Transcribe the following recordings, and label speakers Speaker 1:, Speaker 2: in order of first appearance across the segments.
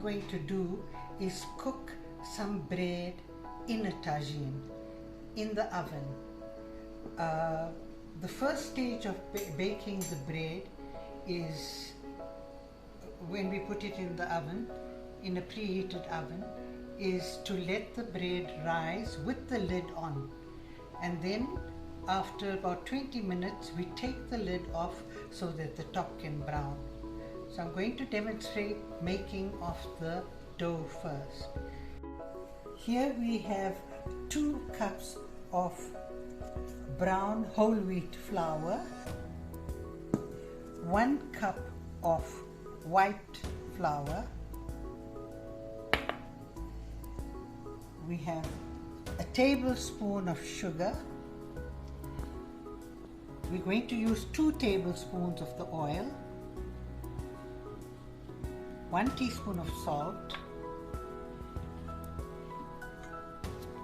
Speaker 1: going to do is cook some bread in a tagine in the oven. The first stage of baking the bread is when we put it in the oven, in a preheated oven, is to let the bread rise with the lid on, and then after about 20 minutes we take the lid off so that the top can brown. So I'm going to demonstrate making of the dough first. Here we have 2 cups of brown whole wheat flour, 1 cup of white flour, we have a tablespoon of sugar, we're going to use 2 tablespoons of the oil, 1 teaspoon of salt,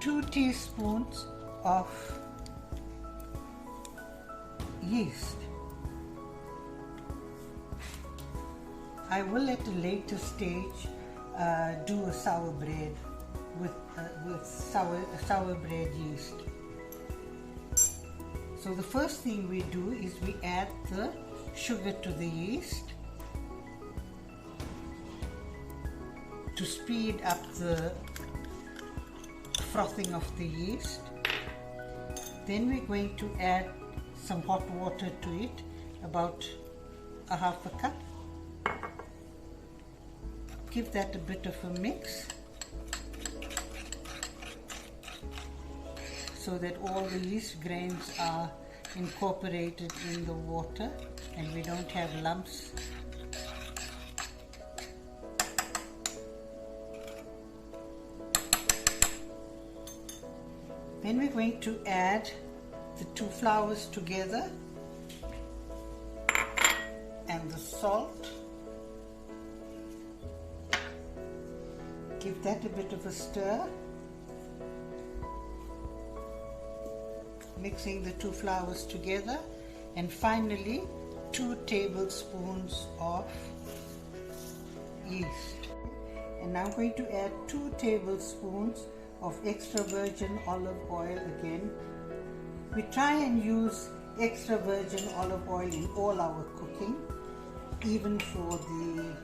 Speaker 1: 2 teaspoons of yeast. I will at a later stage do a sour bread with sour bread yeast. So the first thing we do is we add the sugar to the yeast to speed up the frothing of the yeast. Then we're going to add some hot water to it, about a half a cup. Give that a bit of a mix so that all the yeast grains are incorporated in the water and we don't have lumps. Then we're going to add the 2 flours together and the salt. Give that a bit of a stir, mixing the 2 flours together, and finally 2 tablespoons of yeast. And now I'm going to add 2 tablespoons of extra virgin olive oil again. We try and use extra virgin olive oil in all our cooking, even for the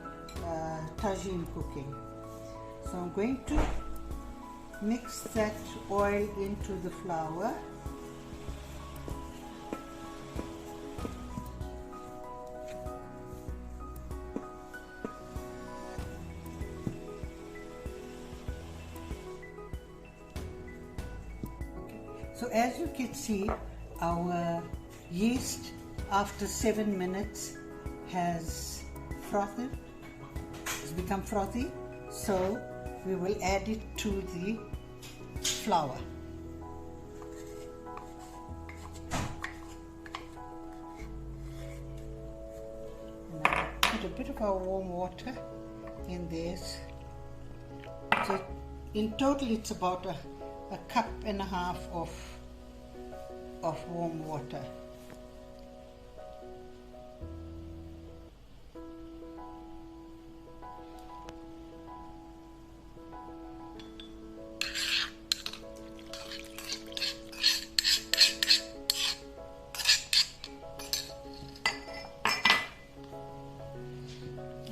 Speaker 1: tagine cooking. So I'm going to mix that oil into the flour. So as you can see, our yeast after 7 minutes has become frothy. So we will add it to the flour. And I'll put a bit of our warm water in this. So in total it's about a cup and a half of warm water.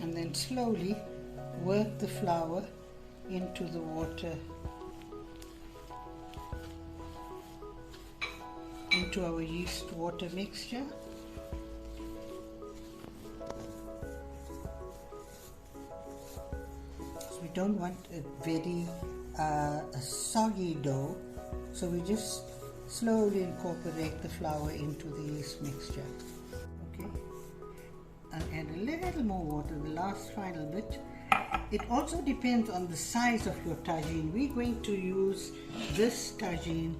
Speaker 1: And then slowly work the flour into the water, into our yeast water mixture. So we don't want a very soggy dough, so we just slowly incorporate the flour into the yeast mixture. Okay, and add a little more water, the last final bit. It also depends on the size of your tagine. We're going to use this tagine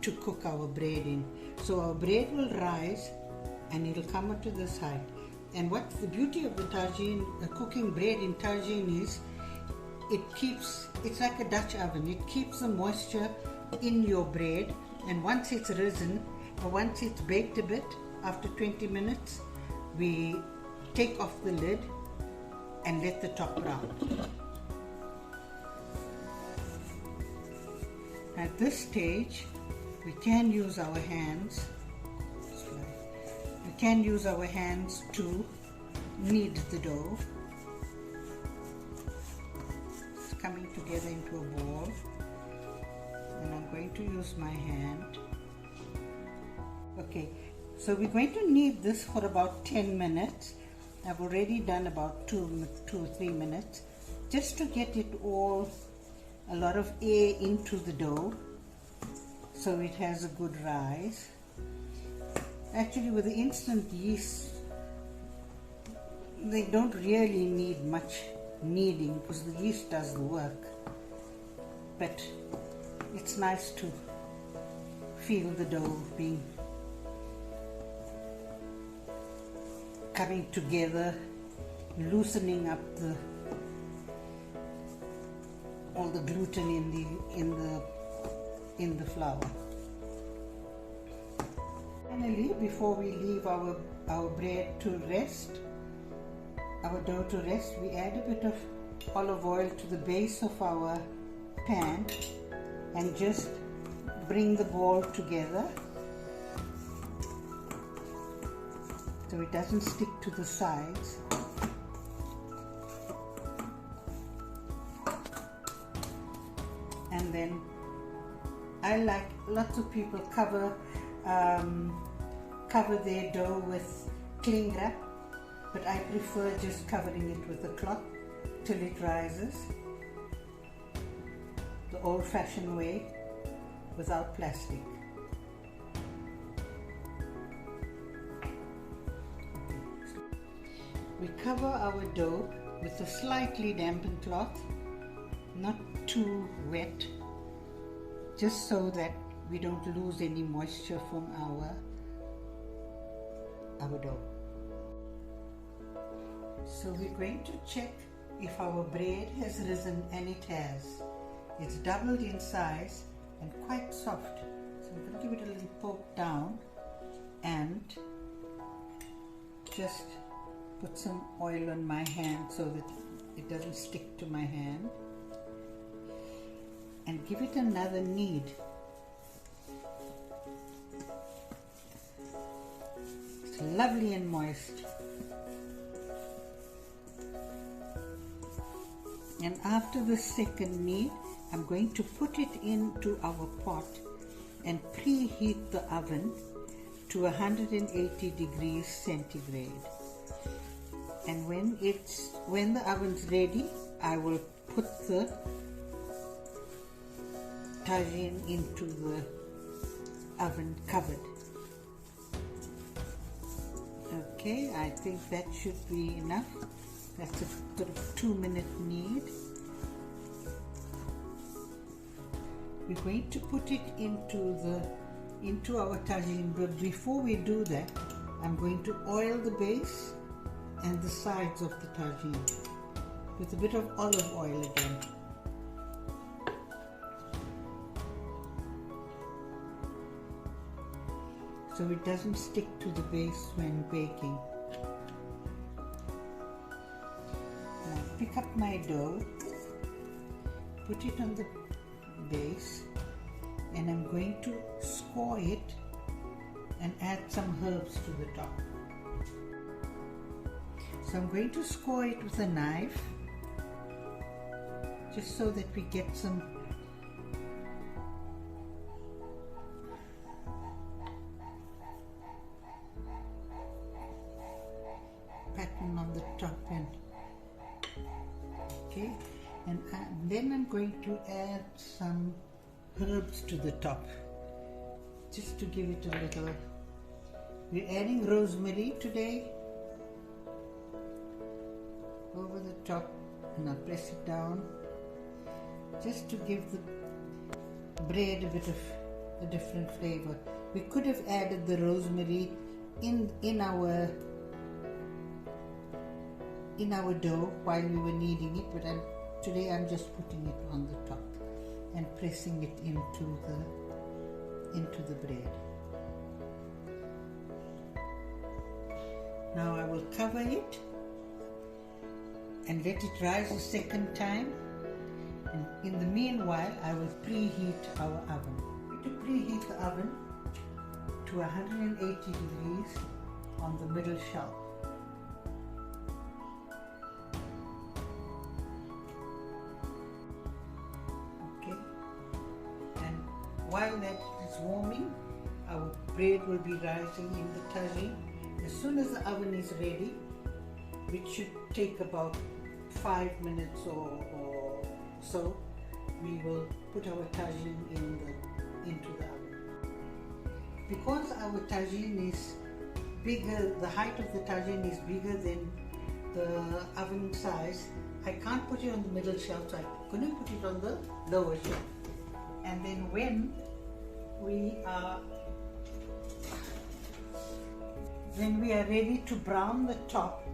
Speaker 1: to cook our bread in. So our bread will rise and it'll come up to this height. And what's the beauty of the tagine, cooking bread in tagine, is it's like a Dutch oven. It keeps the moisture in your bread, and once it's risen, or once it's baked a bit, after 20 minutes, we take off the lid and let the top brown. At this stage, we can use our hands. We can use our hands to knead the dough. It's coming together into a ball, and I'm going to use my hand. Okay, so we're going to knead this for about 10 minutes. I've already done about 2 or 3 minutes, just to get it all, a lot of air into the dough, so it has a good rise. Actually, with the instant yeast, they don't really need much kneading because the yeast does the work. But it's nice to feel the dough being coming together, loosening up all the gluten in the flour. Finally, before we leave our bread to rest, our dough to rest, we add a bit of olive oil to the base of our pan and just bring the ball together so it doesn't stick to the sides. And then lots of people cover their dough with cling wrap, but I prefer just covering it with a cloth till it rises, the old-fashioned way, without plastic. We cover our dough with a slightly dampened cloth, not too wet, just so that we don't lose any moisture from our dough. So we're going to check if our bread has risen, and it has. It's doubled in size and quite soft. So I'm going to give it a little poke down and just put some oil on my hand so that it doesn't stick to my hand, and give it another knead. It's lovely and moist. And after the second knead, I'm going to put it into our pot and preheat the oven to 180 degrees centigrade. And when the oven's ready, I will put the tagine into the oven covered. Okay, I think that should be enough. That's a sort of 2-minute knead. We're going to put it into our tagine, but before we do that, I'm going to oil the base and the sides of the tagine with a bit of olive oil again. So it doesn't stick to the base when baking. Now pick up my dough, put it on the base, and I'm going to score it and add some herbs to the top. So I'm going to score it with a knife, just so that we get some pattern on the top end. Okay, and then I'm going to add some herbs to the top, just to give it a little. We're adding rosemary today over the top, and I'll press it down just to give the bread a bit of a different flavor. We could have added the rosemary in our dough while we were kneading it, but today I'm just putting it on the top and pressing it into the bread. Now I will cover it and let it rise a second time, And in the meanwhile, I will preheat our oven. To preheat the oven to 180 degrees on the middle shelf. Okay, and while that is warming, our bread will be rising in the tagine. As soon as the oven is ready, which should take about 5 minutes or so, we will put our tagine into the oven. Because our tagine is bigger, the height of the tagine is bigger than the oven size, I can't put it on the middle shelf, so I'm going to put it on the lower shelf. And then when we are ready to brown the top,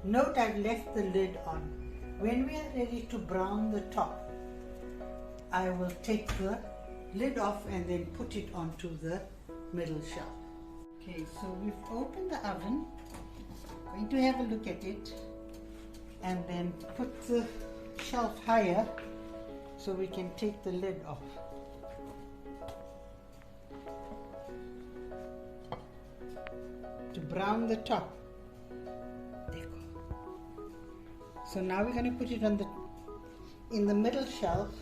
Speaker 1: note I've left the lid on. When we are ready to brown the top, I will take the lid off and then put it onto the middle shelf. Okay, so we've opened the oven. I'm going to have a look at it and then put the shelf higher so we can take the lid off. To brown the top. So now we're going to put it in the middle shelf.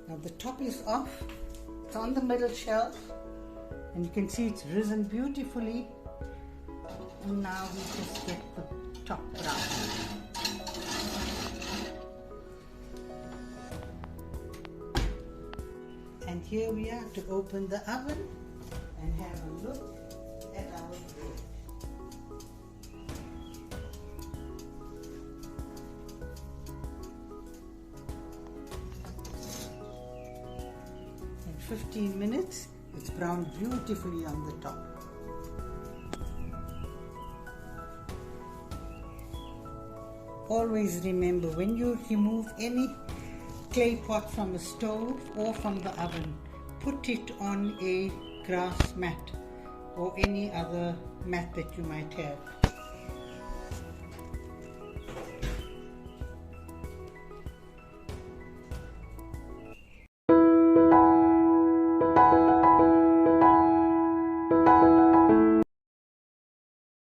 Speaker 1: Now the top is off. It's on the middle shelf, and you can see it's risen beautifully. And now we just get the top brown. And here we are to open the oven and have a look at our bread. In 15 minutes, it's browned beautifully on the top. Always remember, when you remove any clay pot from a stove or from the oven, put it on a grass mat or any other mat that you might have.